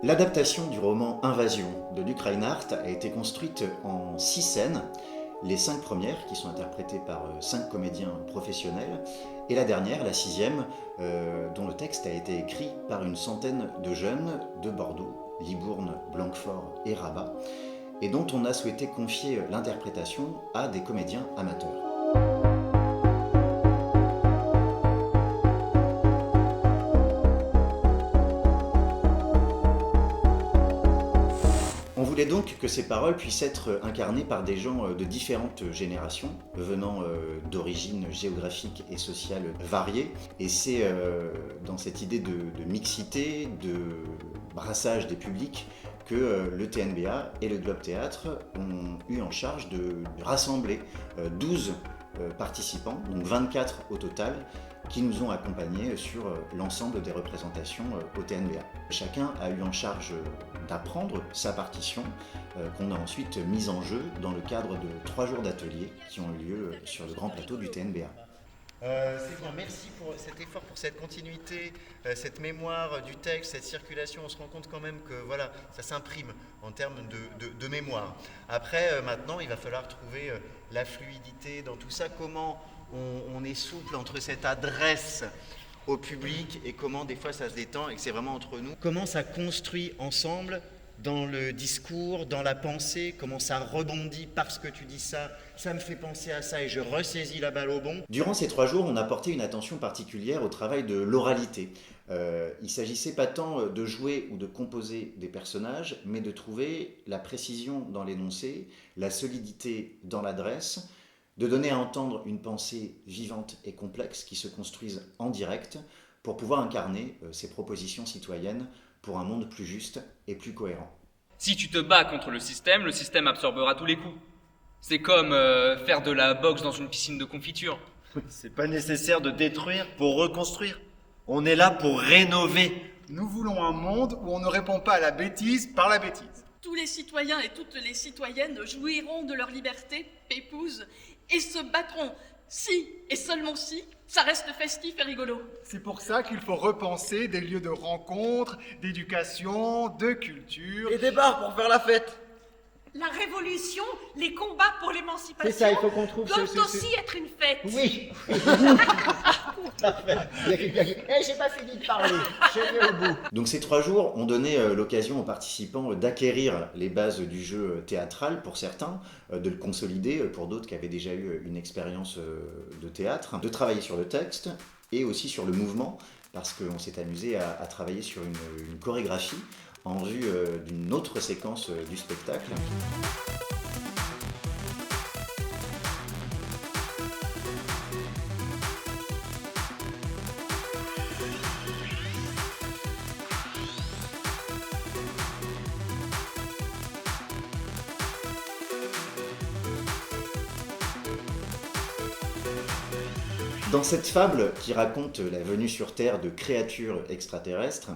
L'adaptation du roman Invasion de Luc Reinhardt a été construite en 6 scènes, les 5 premières qui sont interprétées par 5 comédiens professionnels, et la dernière, la 6e, dont le texte a été écrit par une centaine de jeunes de Bordeaux, Libourne, Blanquefort et Rabat, et dont on a souhaité confier l'interprétation à des comédiens amateurs. On voulait donc que ces paroles puissent être incarnées par des gens de différentes générations, venant d'origines géographiques et sociales variées. Et c'est dans cette idée de mixité, de brassage des publics, que le TNBA et le Globe Théâtre ont eu en charge de rassembler 12 participants, donc 24 au total, qui nous ont accompagnés sur l'ensemble des représentations au TNBA. Chacun a eu en charge d'apprendre sa partition, qu'on a ensuite mise en jeu dans le cadre de 3 jours d'ateliers qui ont eu lieu sur le grand plateau du TNBA. C'est bien, merci pour cet effort, pour cette continuité, cette mémoire du texte, cette circulation. On se rend compte quand même que voilà, ça s'imprime en termes de mémoire. Après, maintenant, il va falloir trouver la fluidité dans tout ça. Comment on est souple entre cette adresse au public et comment des fois ça se détend et que c'est vraiment entre nous. Comment ça construit ensemble dans le discours, dans la pensée, comment ça rebondit parce que tu dis ça, ça me fait penser à ça et je ressaisis la balle au bon. Durant ces 3 jours, on a porté une attention particulière au travail de l'oralité. Il ne s'agissait pas tant de jouer ou de composer des personnages, mais de trouver la précision dans l'énoncé, la solidité dans l'adresse, de donner à entendre une pensée vivante et complexe qui se construise en direct pour pouvoir incarner ces propositions citoyennes pour un monde plus juste et plus cohérent. Si tu te bats contre le système absorbera tous les coups. C'est comme faire de la boxe dans une piscine de confiture. C'est pas nécessaire de détruire pour reconstruire. On est là pour rénover. Nous voulons un monde où on ne répond pas à la bêtise par la bêtise. Tous les citoyens et toutes les citoyennes jouiront de leur liberté, pépouze, et se battront si, et seulement si, ça reste festif et rigolo. C'est pour ça qu'il faut repenser des lieux de rencontre, d'éducation, de culture. Et des bars pour faire la fête. La révolution, les combats pour l'émancipation C'est ça, il faut qu'on trouve doivent aussi être une fête. Oui. J'ai pas fini de parler, je vais au bout. Donc ces 3 jours ont donné l'occasion aux participants d'acquérir les bases du jeu théâtral pour certains, de le consolider pour d'autres qui avaient déjà eu une expérience de théâtre, de travailler sur le texte et aussi sur le mouvement, parce qu'on s'est amusé à travailler sur une chorégraphie en vue d'une autre séquence du spectacle. Dans cette fable qui raconte la venue sur Terre de créatures extraterrestres,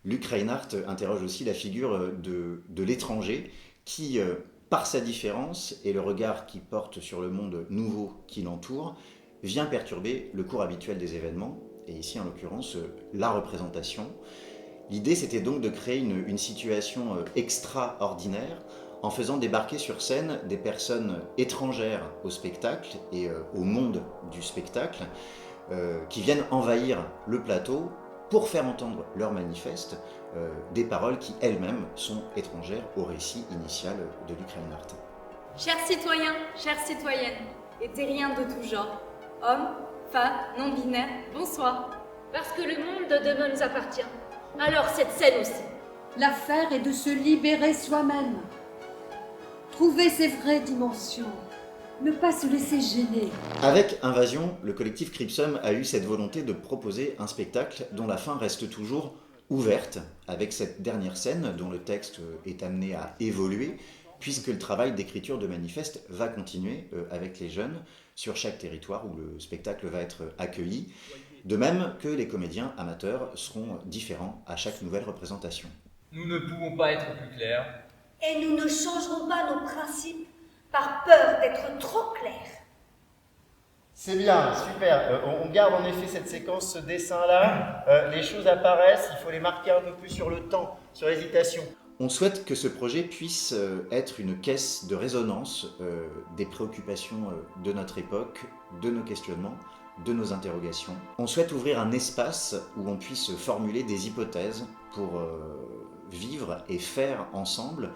Luc Reinhardt interroge aussi la figure de l'étranger qui, par sa différence et le regard qu'il porte sur le monde nouveau qui l'entoure, vient perturber le cours habituel des événements, et ici en l'occurrence la représentation. L'idée c'était donc de créer une situation extraordinaire en faisant débarquer sur scène des personnes étrangères au spectacle et au monde du spectacle qui viennent envahir le plateau pour faire entendre leur manifeste, des paroles qui elles-mêmes sont étrangères au récit initial de Luc Reinhardt. Chers citoyens, chères citoyennes, et terriens de tout genre, hommes, femmes, non-binaires, bonsoir. Parce que le monde de demain nous appartient. Alors cette scène aussi. L'affaire est de se libérer soi-même. Trouver ses vraies dimensions. Ne pas se laisser gêner. Avec Invasion, le collectif Cripsum a eu cette volonté de proposer un spectacle dont la fin reste toujours ouverte, avec cette dernière scène dont le texte est amené à évoluer, puisque le travail d'écriture de manifeste va continuer avec les jeunes sur chaque territoire où le spectacle va être accueilli, de même que les comédiens amateurs seront différents à chaque nouvelle représentation. Nous ne pouvons pas être plus clairs. Et nous ne changerons pas nos principes par peur d'être trop clairs. C'est bien, super. On garde en effet cette séquence, ce dessin-là. Les choses apparaissent, il faut les marquer un peu plus sur le temps, sur l'hésitation. On souhaite que ce projet puisse être une caisse de résonance des préoccupations de notre époque, de nos questionnements, de nos interrogations. On souhaite ouvrir un espace où on puisse formuler des hypothèses pour vivre et faire ensemble,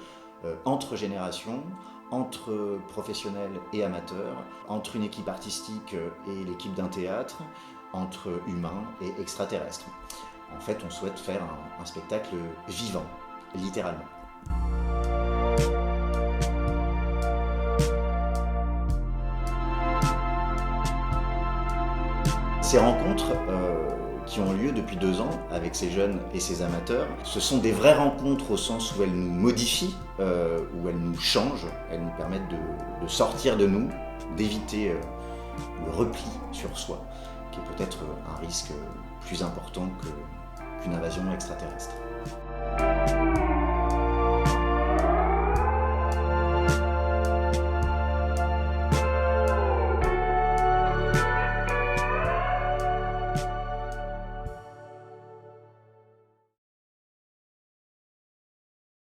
entre générations, entre professionnels et amateurs, entre une équipe artistique et l'équipe d'un théâtre, entre humains et extraterrestres. En fait, on souhaite faire un spectacle vivant, littéralement. Ces rencontres qui ont lieu depuis 2 ans avec ces jeunes et ces amateurs, ce sont des vraies rencontres au sens où elles nous modifient, où elles nous changent, elles nous permettent de sortir de nous, d'éviter le repli sur soi, qui est peut-être un risque plus important qu'une invasion extraterrestre.